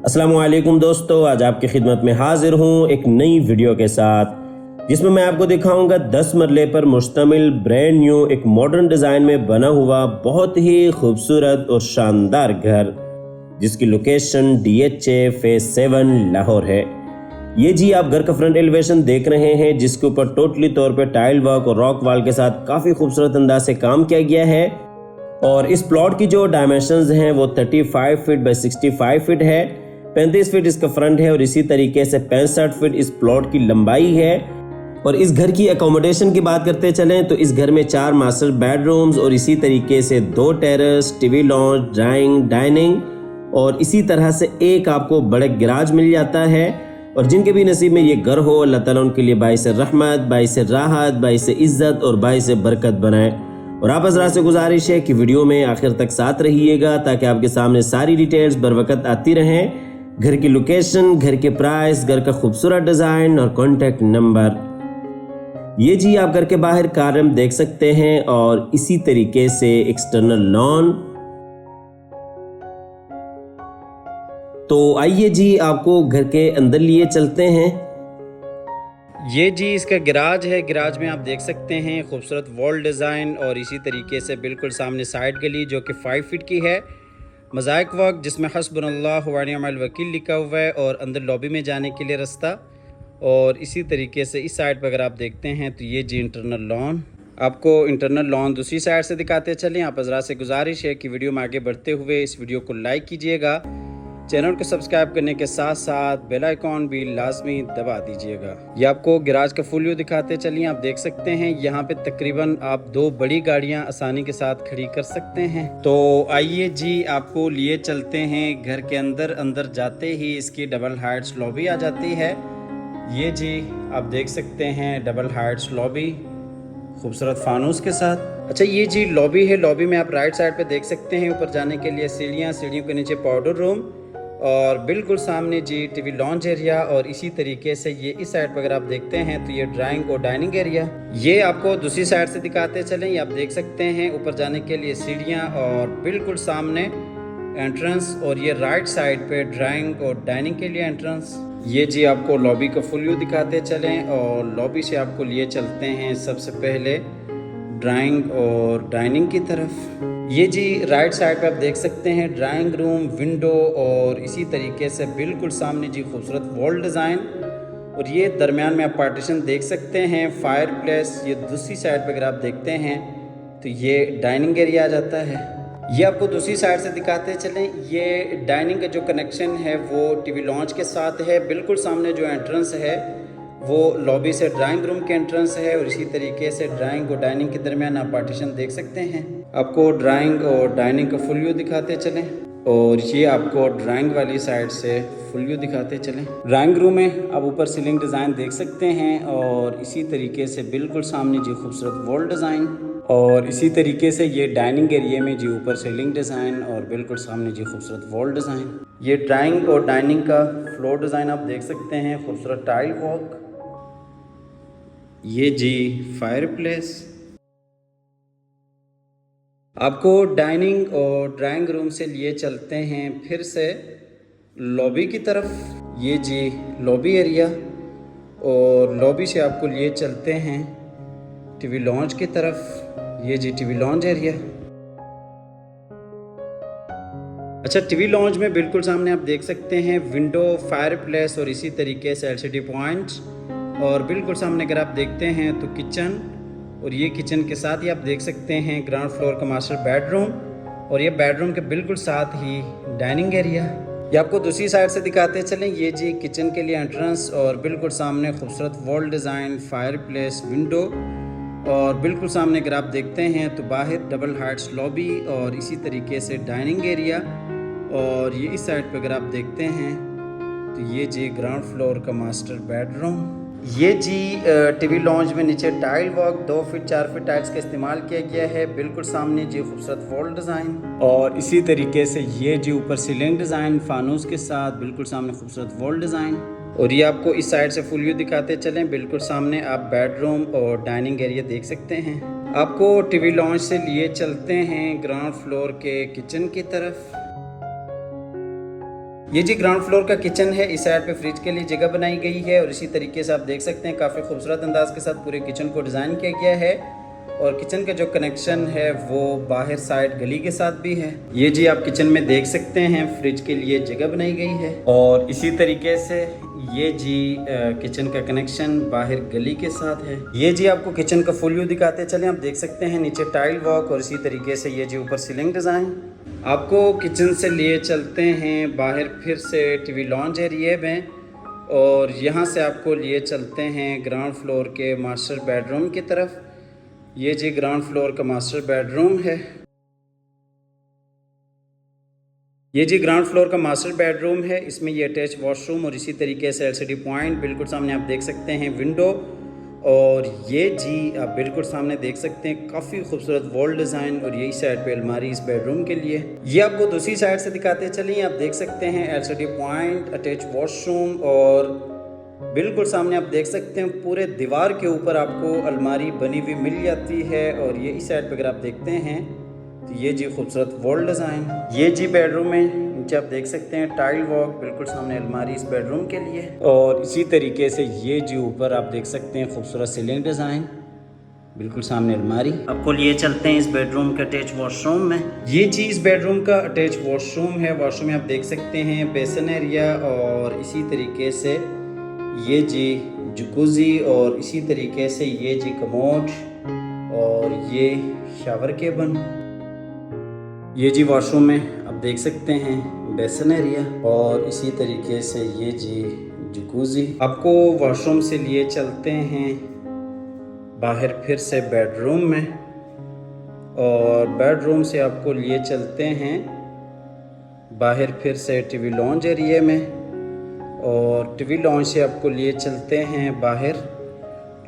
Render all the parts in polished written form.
अस्सलामुअलैकुम दोस्तों, आज आपकी खिदमत में हाजिर हूँ एक नई वीडियो के साथ जिसमें मैं आपको दिखाऊंगा 10 मरले पर मुश्तमिल ब्रांड न्यू एक मॉडर्न डिज़ाइन में बना हुआ बहुत ही खूबसूरत और शानदार घर जिसकी लोकेशन DHA फेज 7 लाहौर है। ये जी आप घर का फ्रंट एलिवेशन देख रहे हैं जिसके ऊपर टोटली तौर पे टाइल वर्क और रॉक वॉल के साथ काफ़ी खूबसूरत अंदाज से काम किया गया है। और इस प्लॉट की जो डायमेंशंस हैं वो 35 फीट बाई 65 फीट है। 35 फीट इसका फ्रंट है और इसी तरीके से 65 फीट इस प्लॉट की लंबाई है। और इस घर की अकोमोडेशन की बात करते चलें तो इस घर में 4 मास्टर बेडरूम्स और इसी तरीके से 2 terrace, TV lounge, drawing, dining और इसी तरह से एक आपको बड़े गैराज मिल जाता है। और जिनके भी नसीब में ये घर हो, अल्लाह ताला उनके लिए बाइस रहमत, बाइस राहत, बाइस इज्जत और बाइस बरकत बनाए। और आप हज़रात से गुजारिश है कि वीडियो में आखिर तक साथ रहिएगा ताकि आपके सामने सारी डिटेल्स बर वक्त आती रहें। घर की लोकेशन, घर के प्राइस, घर का खूबसूरत डिज़ाइन और कॉन्टैक्ट नंबर। ये जी आप घर के बाहर कारम देख सकते हैं और इसी तरीके से एक्सटर्नल लॉन। तो आइए जी आपको घर के अंदर लिए चलते हैं। ये जी इसका गैराज है। गैराज में आप देख सकते हैं खूबसूरत वॉल डिज़ाइन और इसी तरीके से बिल्कुल सामने साइड गली जो कि 5 फीट की है। मोज़ाइक वर्क जिसमें हस्बुनल्लाह व निअमल वकील लिखा हुआ है और अंदर लॉबी में जाने के लिए रास्ता। और इसी तरीके से इस साइड पर अगर आप देखते हैं तो ये जी इंटरनल लॉन। आपको इंटरनल लॉन दूसरी साइड से दिखाते चलें। आप हज़रात से गुजारिश है कि वीडियो में आगे बढ़ते हुए इस वीडियो को लाइक कीजिएगा, चैनल को सब्सक्राइब करने के साथ साथ बेल आइकॉन भी लाजमी दबा दीजिएगा। ये आपको गैराज का फुल व्यू दिखाते चलिए। आप देख सकते हैं यहाँ पे तकरीबन आप 2 बड़ी गाड़ियाँ आसानी के साथ खड़ी कर सकते हैं। तो आइए जी आपको लिए चलते हैं घर के अंदर। अंदर जाते ही इसकी डबल हाइट्स लॉबी आ जाती है। ये जी आप देख सकते हैं डबल हाइट्स लॉबी खूबसूरत फानूस के साथ। अच्छा ये जी लॉबी है। लॉबी में आप राइट साइड पे देख सकते हैं ऊपर जाने के लिए सीढ़ियाँ, सीढ़ियों के नीचे पाउडर रूम और बिल्कुल सामने जी टीवी लॉन्च एरिया। और इसी तरीके से ये इस साइड पर अगर आप देखते हैं तो ये ड्राइंग और डाइनिंग एरिया। ये आपको दूसरी साइड से दिखाते चलें। ये आप देख सकते हैं ऊपर जाने के लिए सीढ़ियाँ और बिल्कुल सामने एंट्रेंस और ये राइट साइड पे ड्राइंग और डाइनिंग के लिए एंट्रेंस। ये जी आपको लॉबी का फुल व्यू दिखाते चलें और लॉबी से आपको लिए चलते हैं सबसे पहले ड्राइंग और डाइनिंग की तरफ। ये जी राइट साइड पे आप देख सकते हैं ड्राइंग रूम, विंडो और इसी तरीके से बिल्कुल सामने जी खूबसूरत वॉल डिज़ाइन। और ये दरमियान में आप पार्टीशन देख सकते हैं, फायर प्लेस। ये दूसरी साइड पे अगर आप देखते हैं तो ये डाइनिंग एरिया आ जाता है। ये आपको दूसरी साइड से दिखाते चलें। ये डाइनिंग का जो कनेक्शन है वो टीवी लॉन्च के साथ है। बिल्कुल सामने जो एंट्रेंस है वो लॉबी से ड्राइंग रूम के एंट्रेंस है और इसी तरीके से ड्राइंग और डाइनिंग के दरमियान आप पार्टीशन देख सकते हैं। आपको ड्राइंग और डाइनिंग का फुल व्यू दिखाते चलें और ये आपको ड्राइंग वाली साइड से फुल व्यू दिखाते चलें। ड्राइंग रूम में आप ऊपर सीलिंग डिज़ाइन देख सकते हैं और इसी तरीके से बिल्कुल सामने जी खूबसूरत वॉल डिज़ाइन। और इसी तरीके से ये डाइनिंग एरिया में जी ऊपर सीलिंग डिज़ाइन और बिल्कुल सामने जी खूबसूरत वॉल डिज़ाइन। ये ड्राइंग और डाइनिंग का फ्लोर डिज़ाइन आप देख सकते हैं, खूबसूरत टाइल वर्क। ये जी फायर प्लेस। आपको डाइनिंग और ड्राइंग रूम से लिए चलते हैं फिर से लॉबी की तरफ। ये जी लॉबी एरिया और लॉबी से आपको लिए चलते हैं टीवी लॉन्च की तरफ। ये जी टीवी लॉन्च एरिया। अच्छा टीवी लॉन्च में बिल्कुल सामने आप देख सकते हैं विंडो, फायर प्लेस और इसी तरीके से LCD पॉइंट्स। और बिल्कुल सामने अगर आप देखते हैं तो किचन और ये किचन के साथ ही आप देख सकते हैं ग्राउंड फ्लोर का मास्टर बेडरूम और ये बेडरूम के बिल्कुल साथ ही डाइनिंग एरिया। ये आपको दूसरी साइड से दिखाते चलें। ये जी किचन के लिए एंट्रेंस और बिल्कुल सामने खूबसूरत wall design, fire place, window और बिल्कुल सामने अगर आप देखते हैं तो बाहर डबल हाइट्स लॉबी और इसी तरीके से डाइनिंग एरिया। और ये इस साइड पर अगर आप देखते हैं तो ये जी ग्राउंड फ्लोर का मास्टर बेडरूम। ये जी टीवी लॉन्ज में नीचे tile work 2 feet 4 feet tiles का इस्तेमाल किया गया है। बिल्कुल सामने जी खूबसूरत वॉल डिज़ाइन और इसी तरीके से ये जी ऊपर सीलिंग डिज़ाइन फानूस के साथ बिल्कुल सामने खूबसूरत वॉल डिज़ाइन। और ये आपको इस साइड से फुल व्यू दिखाते चलें। बिल्कुल सामने आप बेडरूम और डाइनिंग एरिया देख सकते हैं। आपको टीवी लॉन्ज से लिए चलते हैं ग्राउंड फ्लोर के किचन की तरफ। ये जी ग्राउंड फ्लोर का किचन है। इस साइड पे फ्रिज के लिए जगह बनाई गई है और इसी तरीके से आप देख सकते हैं काफ़ी खूबसूरत अंदाज के साथ पूरे किचन को डिज़ाइन किया गया है और किचन का जो कनेक्शन है वो बाहर साइड गली के साथ भी है। ये जी आप किचन में देख सकते हैं फ्रिज के लिए जगह बनाई गई है और इसी तरीके से ये जी किचन का कनेक्शन बाहर गली के साथ है। ये जी आपको किचन का फुल व्यू दिखाते चले। आप देख सकते हैं नीचे टाइल वर्क और इसी तरीके से ये जी ऊपर सीलिंग डिज़ाइन। आपको किचन से लिए चलते हैं बाहर फिर से टीवी लॉन्ज एरिया में और यहाँ से आपको लिए चलते हैं ग्राउंड फ्लोर के मास्टर बेडरूम की तरफ। ये जी ग्राउंड फ्लोर का मास्टर बेडरूम है। ये जी ग्राउंड फ्लोर का मास्टर बेडरूम है। इसमें ये अटैच वॉशरूम और इसी तरीके से एलसीडी पॉइंट बिल्कुल सामने आप देख सकते हैं विंडो और ये जी आप बिल्कुल सामने देख सकते हैं काफ़ी खूबसूरत वॉल डिज़ाइन और यही साइड पे अलमारी इस बेडरूम के लिए। ये आपको दूसरी साइड से दिखाते चलिए। आप देख सकते हैं एलसीडी पॉइंट, अटैच वॉशरूम और बिल्कुल सामने आप देख सकते हैं पूरे दीवार के ऊपर आपको अलमारी बनी हुई मिल जाती है और ये इस साइड पे अगर आप देखते हैं तो ये जी खूबसूरत वॉल डिज़ाइन। ये जी बेडरूम है। नीचे आप देख सकते हैं टाइल वर्क बिल्कुल सामने अलमारी इस बेडरूम के लिए और इसी तरीके से ये जी ऊपर आप देख सकते हैं खूबसूरत सीलिंग डिज़ाइन बिल्कुल सामने अलमारी। आपको लिए चलते हैं इस बेडरूम के अटैच वॉशरूम में। ये जी इस बेडरूम का अटैच वॉशरूम है। वॉशरूम में आप देख सकते हैं बेसन एरिया और इसी तरीके से ये जी जकूज़ी और इसी तरीके से ये जी कमोड और ये शावर केबन। ये जी वॉशरूम में आप देख सकते हैं बेसन एरिया और इसी तरीके से ये जी जकूज़ी। आपको वॉशरूम से लिए चलते हैं बाहर फिर से बेडरूम में और बेडरूम से आपको लिए चलते हैं बाहर फिर से टीवी लॉन्ज एरिया में और टीवी लॉन्ज से आपको लिए चलते हैं बाहर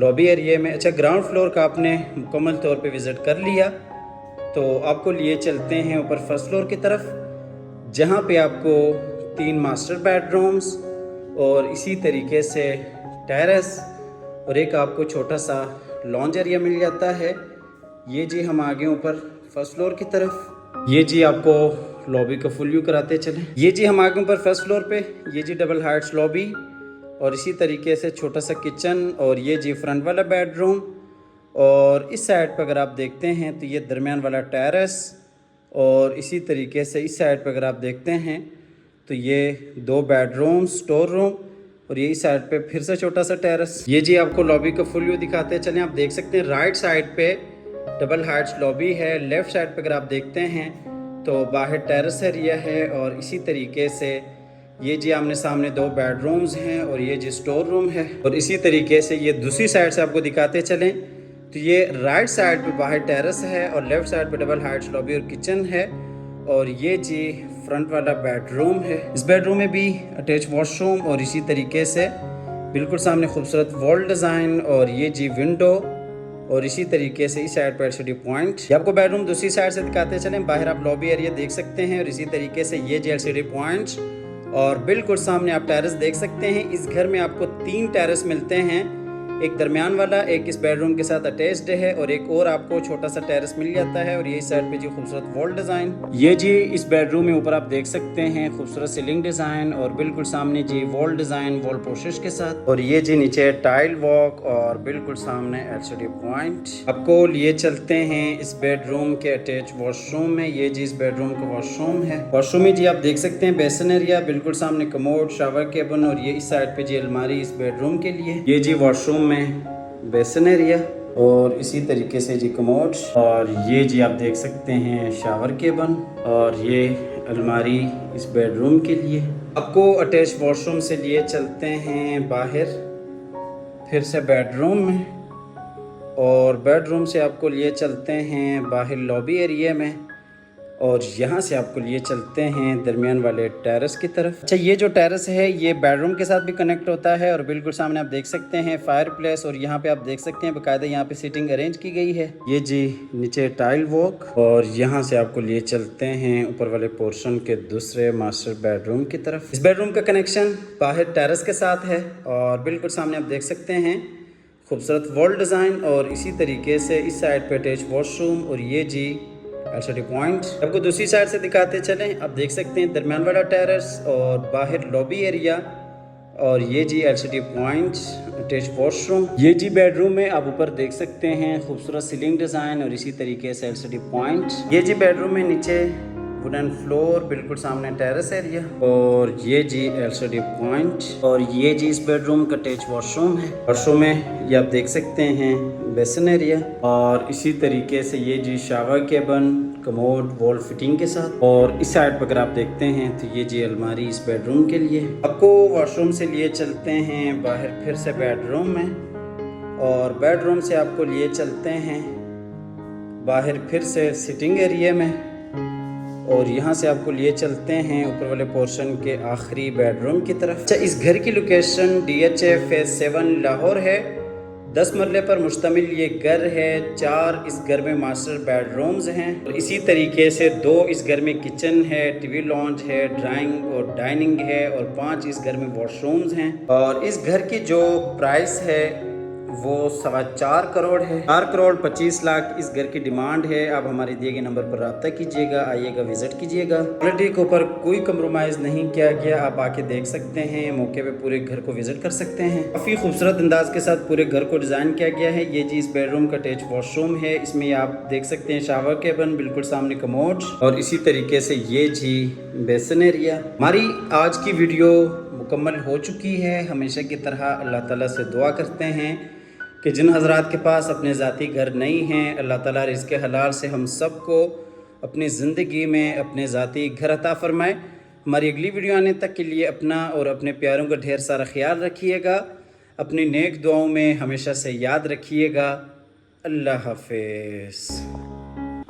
लॉबी एरिया में। अच्छा, ग्राउंड फ्लोर का आपने मुकम्मल तौर पे विज़िट कर लिया तो आपको लिए चलते हैं ऊपर फर्स्ट फ्लोर की तरफ जहाँ पे आपको 3 मास्टर बेडरूम्स और इसी तरीके से टेरेस और एक आपको छोटा सा लॉन्ज एरिया मिल जाता है। ये जी हम आगे ऊपर फर्स्ट फ्लोर की तरफ। ये जी आपको लॉबी का फुल व्यू कराते चलें। ये जी हम आगे ऊपर फर्स्ट फ्लोर पे। ये जी डबल हाइट्स लॉबी और इसी तरीके से छोटा सा किचन और ये जी फ्रंट वाला बेडरूम और इस साइड पर अगर आप देखते हैं तो ये दरमियान वाला टेरेस और इसी तरीके से इस साइड पर अगर आप देखते हैं तो ये 2 बेडरूम, स्टोर रूम और यही साइड पे फिर से छोटा सा टेरेस। ये जी आपको लॉबी का फुल व्यू दिखाते चलें। आप देख सकते हैं राइट साइड पे डबल हाइट्स लॉबी है। लेफ़्ट साइड पे अगर आप देखते हैं तो बाहर टेरेस एरिया है और इसी तरीके से ये जी आमने सामने 2 बेडरूम्स हैं और ये जी स्टोर रूम है और इसी तरीके से ये दूसरी साइड से आपको दिखाते चलें तो ये राइट साइड पे बाहर टेरेस है और लेफ़्ट साइड पे डबल हाइट्स लॉबी और किचन है और ये जी फ्रंट वाला बेडरूम है। इस बेडरूम में भी अटैच वॉशरूम और इसी तरीके से बिल्कुल सामने खूबसूरत वॉल डिज़ाइन और ये जी विंडो और इसी तरीके से इस साइड पर एलसीडी पॉइंट। ये आपको बेडरूम दूसरी साइड से दिखाते चलें। बाहर आप लॉबी एरिया देख सकते हैं और इसी तरीके से ये जी एलसीडी पॉइंट और बिल्कुल सामने आप टेरेस देख सकते हैं। इस घर में आपको 3 टेरेस मिलते हैं, एक दरमियान वाला, एक इस बेडरूम के साथ अटैच्ड है और एक और आपको छोटा सा टेरेस मिल जाता है और ये साइड पे जी खूबसूरत वॉल डिज़ाइन। ये जी इस बेडरूम में ऊपर आप देख सकते हैं खूबसूरत सीलिंग डिज़ाइन और बिल्कुल सामने जी वॉल डिज़ाइन वॉल पोशिश के साथ और ये जी नीचे टाइल वॉक और बिल्कुल सामने एलसीडी पॉइंट। आपको लिए चलते हैं इस बेडरूम के अटैच वॉशरूम में। ये जी इस बेडरूम का वॉशरूम है। वॉशरूम में जी आप देख सकते हैं बेसन एरिया, बिल्कुल सामने कमोड, शावर केबन और ये इस साइड पे जी अलमारी इस बेडरूम के लिए। ये जी वॉशरूम में बेसन एरिया और इसी तरीके से जी कमोड और ये जी आप देख सकते हैं शावर केबन और ये अलमारी इस बेडरूम के लिए। आपको अटैच वॉशरूम से लिए चलते हैं बाहर फिर से बेडरूम में और बेडरूम से आपको लिए चलते हैं बाहर लॉबी एरिया में और यहाँ से आपको लिए चलते हैं दरमियान वाले टेरेस की तरफ। अच्छा, ये जो टेरेस है ये बेडरूम के साथ भी कनेक्ट होता है और बिल्कुल सामने आप देख सकते हैं फायर प्लेस और यहाँ पे आप देख सकते हैं बाकायदा यहाँ पे सीटिंग अरेंज की गई है। ये जी नीचे टाइल वॉक और यहाँ से आपको लिए चलते हैं ऊपर वाले पोर्शन के दूसरे मास्टर बेडरूम की तरफ। इस बेडरूम का कनेक्शन बाहर टेरेस के साथ है और बिल्कुल सामने आप देख सकते हैं खूबसूरत वॉल डिज़ाइन और इसी तरीके से इस साइड पे अटैच वॉशरूम और ये जी LCD पॉइंट। आपको दूसरी साइड से दिखाते चलें, आप देख सकते हैं दरमियान वाला टेरेस और बाहर लॉबी एरिया, और ये जी LCD पॉइंट, अटैच वॉशरूम। ये जी बेडरूम में आप ऊपर देख सकते हैं खूबसूरत सीलिंग डिज़ाइन और इसी तरीके से LCD पॉइंट। ये जी बेडरूम में नीचे वुडन फ्लोर, बिल्कुल सामने टेरेस एरिया, और ये जी LCD पॉइंट। और ये जी इस बेडरूम का अटैच वॉशरूम है। वॉशरूम में ये आप देख सकते हैं बेसिन एरिया, और इसी तरीके से ये जी shower cabin, commode, wall fitting के साथ। और इस साइड पर अगर आप देखते हैं तो ये जी अलमारी इस बेडरूम के लिए। आपको वॉशरूम से लिए चलते हैं बाहर फिर से बेडरूम में, और बेडरूम से आपको लिए चलते हैं बाहर फिर से सिटिंग एरिया में, और यहाँ से आपको लिए चलते हैं ऊपर वाले पोर्शन के आखिरी बेडरूम की तरफ। अच्छा, इस घर की लोकेशन DHA फेज 7 लाहौर है। 10 मरले पर मुश्तमिल ये घर है। 4 इस घर में मास्टर बेडरूम्स हैं, और इसी तरीके से 2 इस घर में किचन है, टीवी लॉन्च है, ड्राइंग और डाइनिंग है, और 5 इस घर में वॉशरूम्स हैं। और इस घर की जो प्राइस है वो 4.25 करोड़ है। 4 करोड़ 25 लाख इस घर की डिमांड है। आप हमारे दिए गए नंबर पर रब्ता कीजिएगा, आइएगा, विजिट कीजिएगा। क्वालिटी के ऊपर कोई कम्प्रोमाइज़ नहीं किया गया, आप आके देख सकते हैं, मौके पे पूरे घर को विजिट कर सकते हैं। काफ़ी खूबसूरत अंदाज के साथ पूरे घर को डिज़ाइन किया गया है। ये जी इस बेडरूम का अटैच वॉशरूम है। इसमें आप देख सकते हैं शावर केबन, बिल्कुल सामने कमोड, और इसी तरीके से ये जी बेसिन एरिया। हमारी आज की वीडियो मुकम्मल हो चुकी है। हमेशा की तरह अल्लाह ताला से दुआ करते हैं कि जिन हज़रात के पास अपने ज़ाती घर नहीं हैं, अल्लाह ताला रिज़्क़ हलाल से हम सब को अपनी ज़िंदगी में अपने ज़ाती घर अता फ़रमाए। हमारी अगली वीडियो आने तक के लिए अपना और अपने प्यारों का ढेर सारा ख्याल रखिएगा। अपनी नेक दुआओं में हमेशा से याद रखिएगा। अल्लाह हाफ़िज़।